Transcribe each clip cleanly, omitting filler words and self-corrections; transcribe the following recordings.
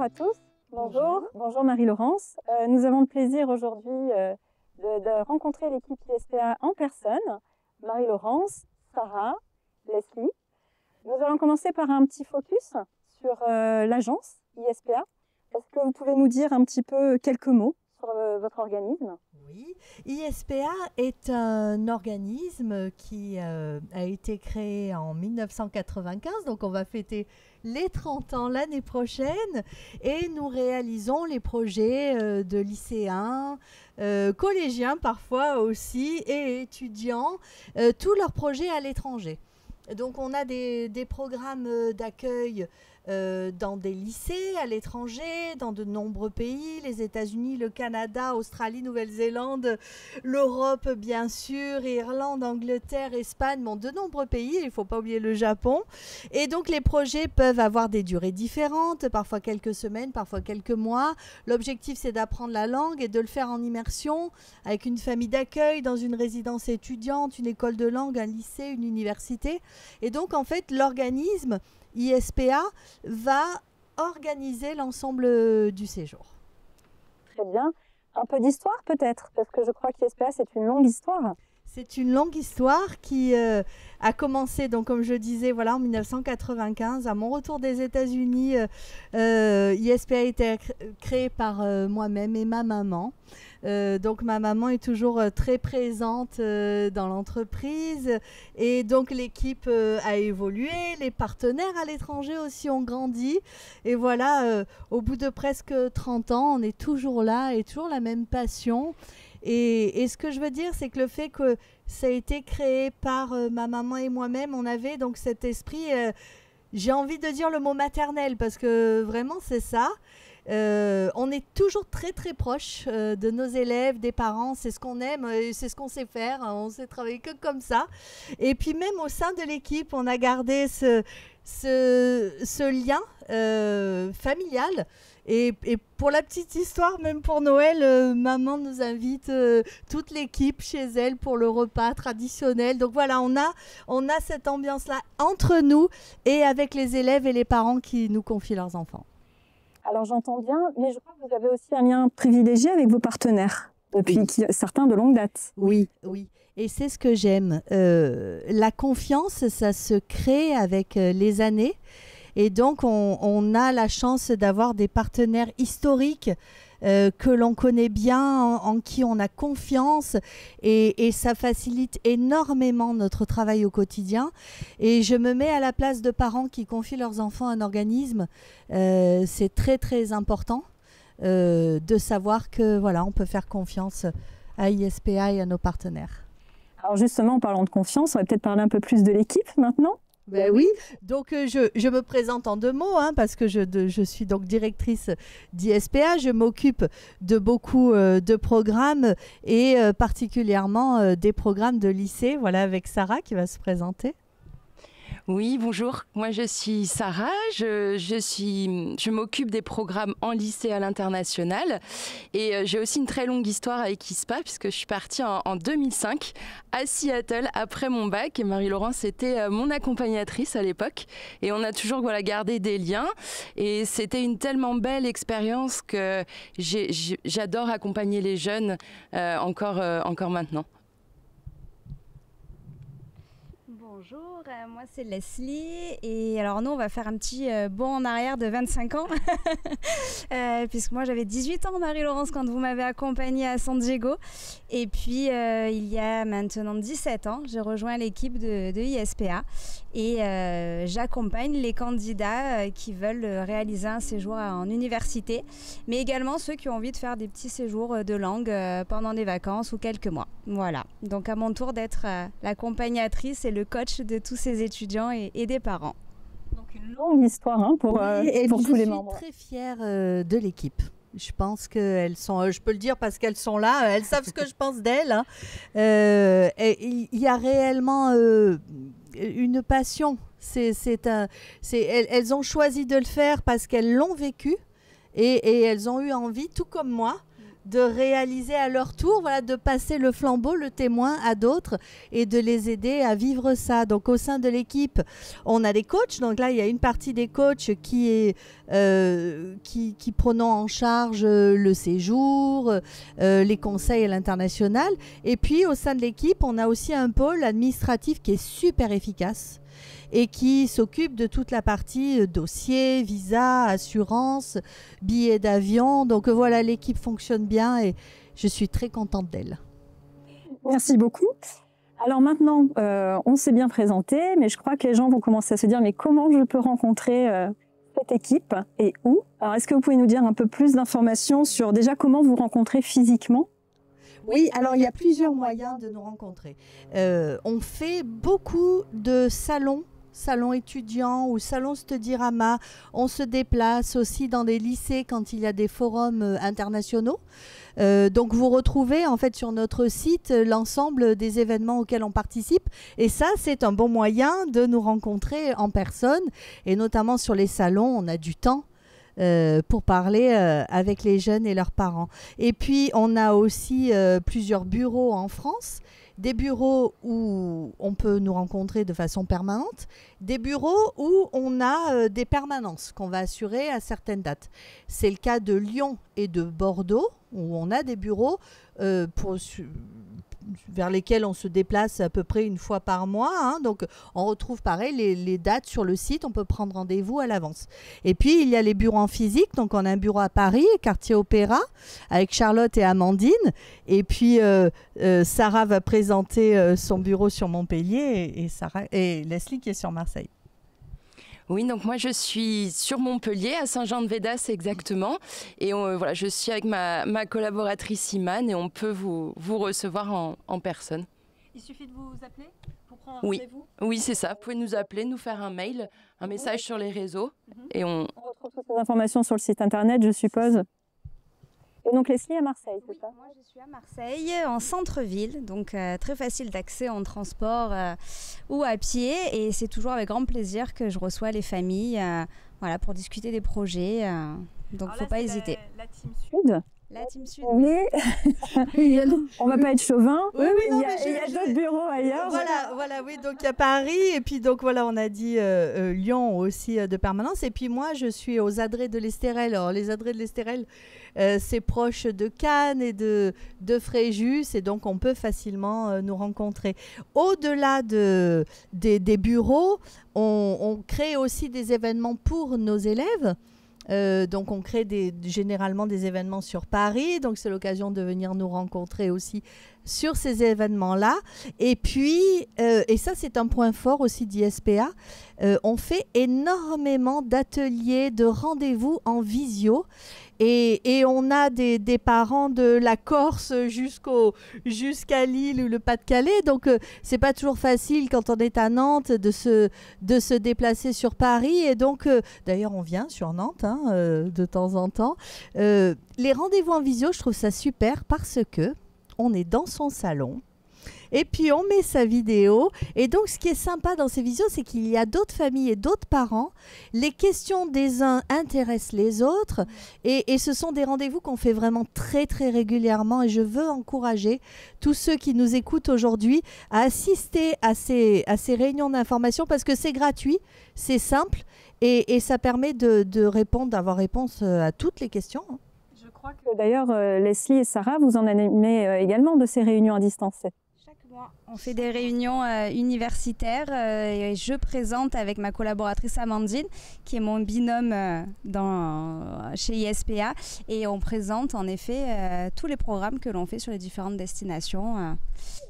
à tous. Bonjour, bonjour Marie-Laurence. Nous avons le plaisir aujourd'hui de rencontrer l'équipe ISPA en personne. Marie-Laurence, Sarah, Leslie. Nous allons commencer par un petit focus sur l'agence ISPA. Est-ce que vous pouvez nous dire un petit peu quelques mots sur votre organisme? Oui, ISPA est un organisme qui a été créé en 1995, donc on va fêter les 30 ans l'année prochaine, et nous réalisons les projets de lycéens, collégiens parfois aussi, et étudiants, tous leurs projets à l'étranger. Donc on a des programmes d'accueil dans des lycées à l'étranger, dans de nombreux pays, les États-Unis, le Canada, Australie, Nouvelle-Zélande, l'Europe bien sûr, Irlande, Angleterre, Espagne, bon, de nombreux pays, il ne faut pas oublier le Japon. Et donc les projets peuvent avoir des durées différentes, parfois quelques semaines, parfois quelques mois. L'objectif c'est d'apprendre la langue et de le faire en immersion avec une famille d'accueil, dans une résidence étudiante, une école de langue, un lycée, une université. Et donc en fait l'organisme ISPA va organiser l'ensemble du séjour. Très bien. Un peu d'histoire peut-être, parce que je crois qu'ISPA c'est une longue histoire. C'est une longue histoire qui a commencé, donc, comme je disais, voilà, en 1995. À mon retour des États-Unis, ISPA a été créé par moi-même et ma maman. Donc ma maman est toujours très présente dans l'entreprise et donc l'équipe a évolué, les partenaires à l'étranger aussi ont grandi et voilà, au bout de presque 30 ans, on est toujours là et toujours la même passion. Et ce que je veux dire, c'est que le fait que ça a été créé par ma maman et moi-même, on avait donc cet esprit, j'ai envie de dire le mot maternel parce que vraiment c'est ça. On est toujours très très proche de nos élèves, des parents, c'est ce qu'on aime, c'est ce qu'on sait faire, on sait travailler que comme ça. Et puis même au sein de l'équipe, on a gardé ce lien familial. Et pour la petite histoire, même pour Noël, maman nous invite toute l'équipe chez elle pour le repas traditionnel. Donc voilà, on a cette ambiance-là entre nous et avec les élèves et les parents qui nous confient leurs enfants. Alors j'entends bien, mais je crois que vous avez aussi un lien privilégié avec vos partenaires, depuis certains de longue date. Oui, oui. Et c'est ce que j'aime. La confiance, ça se crée avec les années. Et donc, on a la chance d'avoir des partenaires historiques que l'on connaît bien, en qui on a confiance et ça facilite énormément notre travail au quotidien. Et je me mets à la place de parents qui confient leurs enfants à un organisme. C'est très très important de savoir que voilà, on peut faire confiance à ISPA et à nos partenaires. Alors justement, en parlant de confiance, on va peut-être parler un peu plus de l'équipe maintenant. Ben oui, donc je me présente en 2 mots parce que je suis donc directrice d'ISPA. Je m'occupe de beaucoup de programmes et particulièrement des programmes de lycée. Voilà, avec Sarah qui va se présenter. Oui, bonjour. Moi, je suis Sarah. Je m'occupe des programmes en lycée à l'international. Et j'ai aussi une très longue histoire avec ISPA puisque je suis partie en 2005 à Seattle après mon bac. Et Marie-Laurence était mon accompagnatrice à l'époque. Et on a toujours gardé des liens. Et c'était une tellement belle expérience que j'adore accompagner les jeunes encore maintenant. Bonjour, moi c'est Leslie et alors nous on va faire un petit bond en arrière de 25 ans puisque moi j'avais 18 ans Marie-Laurence quand vous m'avez accompagnée à San Diego et puis il y a maintenant 17 ans j'ai rejoint l'équipe de ISPA et j'accompagne les candidats qui veulent réaliser un séjour en université mais également ceux qui ont envie de faire des petits séjours de langue pendant des vacances ou quelques mois. Voilà, donc à mon tour d'être l'accompagnatrice et le coach de tous ces étudiants et des parents. Donc une longue histoire pour tous les membres. Je suis très fière de l'équipe. Je pense qu'elles sont, je peux le dire parce qu'elles sont là, elles savent ce que je pense d'elles. Il y a réellement une passion. Elles ont choisi de le faire parce qu'elles l'ont vécu et elles ont eu envie, tout comme moi, de réaliser à leur tour, voilà, de passer le flambeau, le témoin à d'autres et de les aider à vivre ça. Donc au sein de l'équipe, on a des coachs. Donc là, il y a une partie des coachs qui prenant en charge le séjour, les conseils à l'international. Et puis au sein de l'équipe, on a aussi un pôle administratif qui est super efficace et qui s'occupe de toute la partie dossier, visa, assurance, billets d'avion. Donc voilà, l'équipe fonctionne bien et je suis très contente d'elle. Merci beaucoup. Alors maintenant, on s'est bien présenté, mais je crois que les gens vont commencer à se dire, mais comment je peux rencontrer cette équipe et où? Alors est-ce que vous pouvez nous dire un peu plus d'informations sur déjà comment vous rencontrez physiquement? Oui, alors il y a plusieurs moyens de nous rencontrer. On fait beaucoup de salons étudiants ou salons Studirama. On se déplace aussi dans des lycées quand il y a des forums internationaux. Donc vous retrouvez en fait sur notre site l'ensemble des événements auxquels on participe. Et ça, c'est un bon moyen de nous rencontrer en personne. Et notamment sur les salons, on a du temps pour parler avec les jeunes et leurs parents. Et puis, on a aussi plusieurs bureaux en France. Des bureaux où on peut nous rencontrer de façon permanente, des bureaux où on a des permanences qu'on va assurer à certaines dates. C'est le cas de Lyon et de Bordeaux, où on a des bureaux vers lesquels on se déplace à peu près une fois par mois. Hein. Donc, on retrouve pareil les dates sur le site. On peut prendre rendez-vous à l'avance. Et puis, il y a les bureaux en physique. Donc, on a un bureau à Paris, quartier Opéra, avec Charlotte et Amandine. Et puis, Sarah va présenter son bureau sur Montpellier et Leslie qui est sur Marseille. Oui, donc moi je suis sur Montpellier, à Saint-Jean-de-Védas exactement. Et voilà, je suis avec ma collaboratrice Imane et on peut vous recevoir en personne. Il suffit de vous appeler pour prendre un rendez-vous ? Oui, c'est ça. Vous pouvez nous appeler, nous faire un mail, un message sur les réseaux. Et on retrouve toutes ces informations sur le site internet, je suppose. Et donc Leslie à Marseille, c'est ça ? Moi je suis à Marseille, en centre-ville, donc très facile d'accès en transport ou à pied. Et c'est toujours avec grand plaisir que je reçois les familles voilà, pour discuter des projets. Donc il ne faut pas hésiter. La Team Sud. La Team Sud. Oui. On va pas être chauvin. Oui, il y a d'autres bureaux ailleurs. Voilà, oui. Donc il y a Paris et puis donc voilà, on a dit Lyon aussi de permanence. Et puis moi, je suis aux Adrets de l'Estérel. Alors les Adrets de l'Estérel, c'est proche de Cannes et de Fréjus, et donc on peut facilement nous rencontrer. Au-delà des bureaux, on crée aussi des événements pour nos élèves. Donc on crée généralement des événements sur Paris, donc c'est l'occasion de venir nous rencontrer aussi sur ces événements-là. Et puis, et ça c'est un point fort aussi d'ISPA, on fait énormément d'ateliers, de rendez-vous en visio. Et on a des parents de la Corse jusqu'à Lille ou le Pas-de-Calais. Donc, c'est pas toujours facile quand on est à Nantes de se déplacer sur Paris. Et donc, d'ailleurs, on vient sur Nantes de temps en temps. Les rendez-vous en visio, je trouve ça super parce que on est dans son salon. Et puis, on met sa vidéo. Et donc, ce qui est sympa dans ces visios, c'est qu'il y a d'autres familles et d'autres parents. Les questions des uns intéressent les autres. Et ce sont des rendez-vous qu'on fait vraiment très, très régulièrement. Et je veux encourager tous ceux qui nous écoutent aujourd'hui à assister à ces réunions d'information parce que c'est gratuit, c'est simple et ça permet d'avoir réponse à toutes les questions. Je crois que d'ailleurs, Leslie et Sarah, vous en animez également de ces réunions à distance. On fait des réunions universitaires et je présente avec ma collaboratrice Amandine, qui est mon binôme chez ISPA. Et on présente en effet tous les programmes que l'on fait sur les différentes destinations.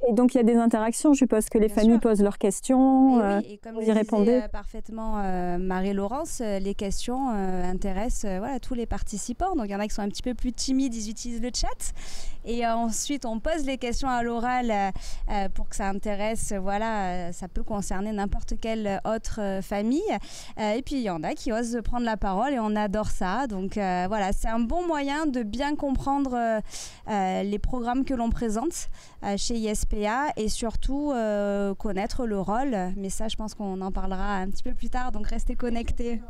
Et donc il y a des interactions, je suppose que les familles posent leurs questions, et comme vous y répondez parfaitement Marie-Laurence, les questions intéressent tous les participants. Donc il y en a qui sont un petit peu plus timides, ils utilisent le chat. Et ensuite on pose les questions à l'oral pour que ça intéresse, ça peut concerner n'importe quelle autre famille. Et puis il y en a qui osent prendre la parole et on adore ça. Donc c'est un bon moyen de bien comprendre les programmes que l'on présente chez ISPA et surtout connaître le rôle. Mais ça, je pense qu'on en parlera un petit peu plus tard, donc restez connectés.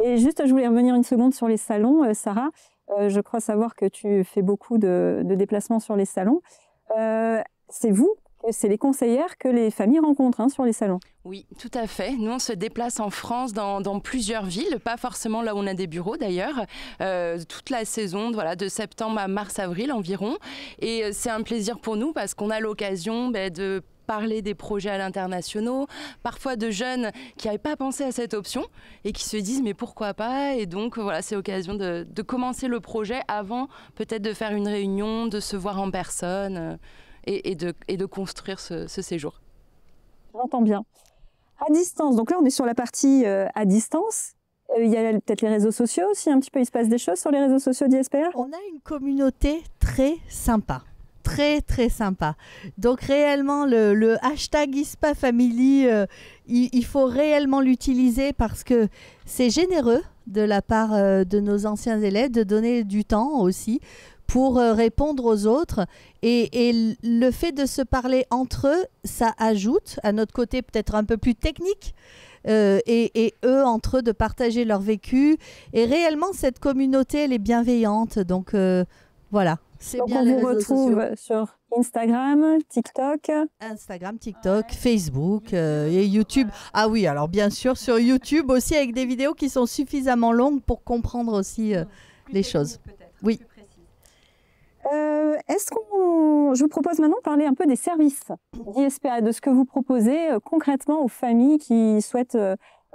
Et juste, je voulais revenir une seconde sur les salons, Sarah. Je crois savoir que tu fais beaucoup de déplacements sur les salons. C'est les conseillères que les familles rencontrent sur les salons. Oui, tout à fait. Nous, on se déplace en France dans plusieurs villes, pas forcément là où on a des bureaux d'ailleurs, toute la saison, voilà, de septembre à mars-avril environ. Et c'est un plaisir pour nous parce qu'on a l'occasion de parler des projets à l'international, parfois de jeunes qui n'avaient pas pensé à cette option et qui se disent mais pourquoi pas, et donc voilà, c'est l'occasion de commencer le projet avant peut-être de faire une réunion, de se voir en personne et de construire ce séjour. J'entends bien. À distance, donc là on est sur la partie à distance. Il y a peut-être les réseaux sociaux aussi, un petit peu, il se passe des choses sur les réseaux sociaux d'ISPA? On a une communauté très sympa. Très, très sympa. Donc, réellement, le hashtag ISPA Family, il faut réellement l'utiliser parce que c'est généreux de la part de nos anciens élèves de donner du temps aussi pour répondre aux autres. Et le fait de se parler entre eux, ça ajoute à notre côté peut-être un peu plus technique. Et eux, entre eux, de partager leur vécu. Et réellement, cette communauté, elle est bienveillante. Donc, voilà. Donc on vous retrouve sur Instagram, TikTok, Facebook et YouTube. Ah oui, alors bien sûr sur YouTube aussi avec des vidéos qui sont suffisamment longues pour comprendre aussi les choses. Oui. Je vous propose maintenant de parler un peu des services d'ISPA, de ce que vous proposez concrètement aux familles qui souhaitent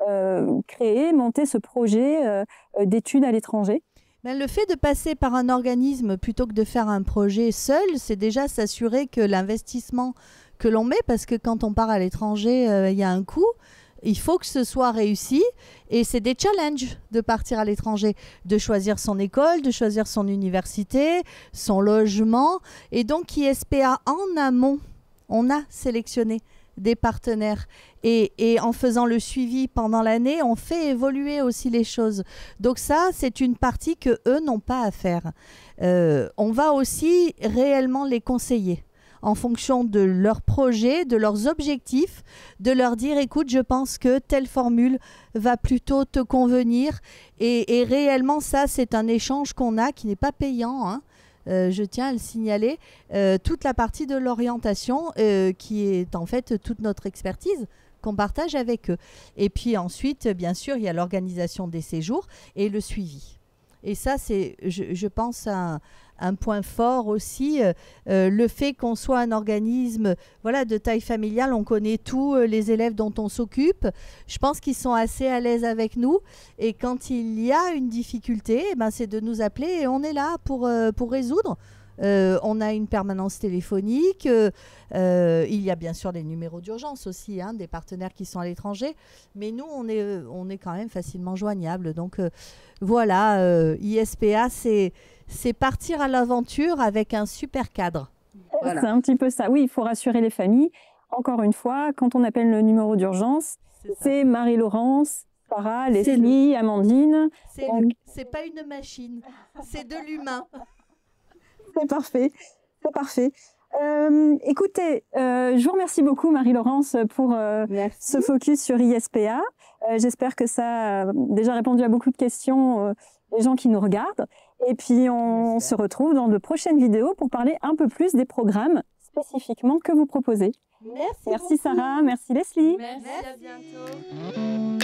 monter ce projet d'études à l'étranger. Ben, le fait de passer par un organisme plutôt que de faire un projet seul, c'est déjà s'assurer que l'investissement que l'on met, parce que quand on part à l'étranger, il y a un coût, il faut que ce soit réussi. Et c'est des challenges de partir à l'étranger, de choisir son école, de choisir son université, son logement. Et donc, ISPA, en amont, on a sélectionné des partenaires. Et en faisant le suivi pendant l'année, on fait évoluer aussi les choses. Donc ça, c'est une partie que eux n'ont pas à faire. On va aussi réellement les conseiller en fonction de leurs projets, de leurs objectifs, de leur dire, écoute, je pense que telle formule va plutôt te convenir. Et réellement, ça, c'est un échange qu'on a qui n'est pas payant, je tiens à le signaler, toute la partie de l'orientation qui est en fait toute notre expertise qu'on partage avec eux. Et puis ensuite, bien sûr, il y a l'organisation des séjours et le suivi. Et ça, c'est, je pense, un point fort aussi, le fait qu'on soit un organisme de taille familiale, on connaît tous les élèves dont on s'occupe. Je pense qu'ils sont assez à l'aise avec nous. Et quand il y a une difficulté, c'est de nous appeler et on est là pour résoudre. On a une permanence téléphonique. Il y a bien sûr des numéros d'urgence aussi, des partenaires qui sont à l'étranger. Mais nous, on est quand même facilement joignables. Donc voilà, ISPA, c'est partir à l'aventure avec un super cadre. Voilà. C'est un petit peu ça. Oui, il faut rassurer les familles. Encore une fois, quand on appelle le numéro d'urgence, c'est Marie-Laurence, Sarah, Leslie, Amandine. C'est pas une machine, c'est de l'humain. C'est parfait, c'est parfait. Écoutez, je vous remercie beaucoup Marie-Laurence pour ce focus sur ISPA. J'espère que ça a déjà répondu à beaucoup de questions des gens qui nous regardent. Et puis on se retrouve dans de prochaines vidéos pour parler un peu plus des programmes spécifiquement que vous proposez. Merci Sarah, merci Leslie. Merci, à bientôt.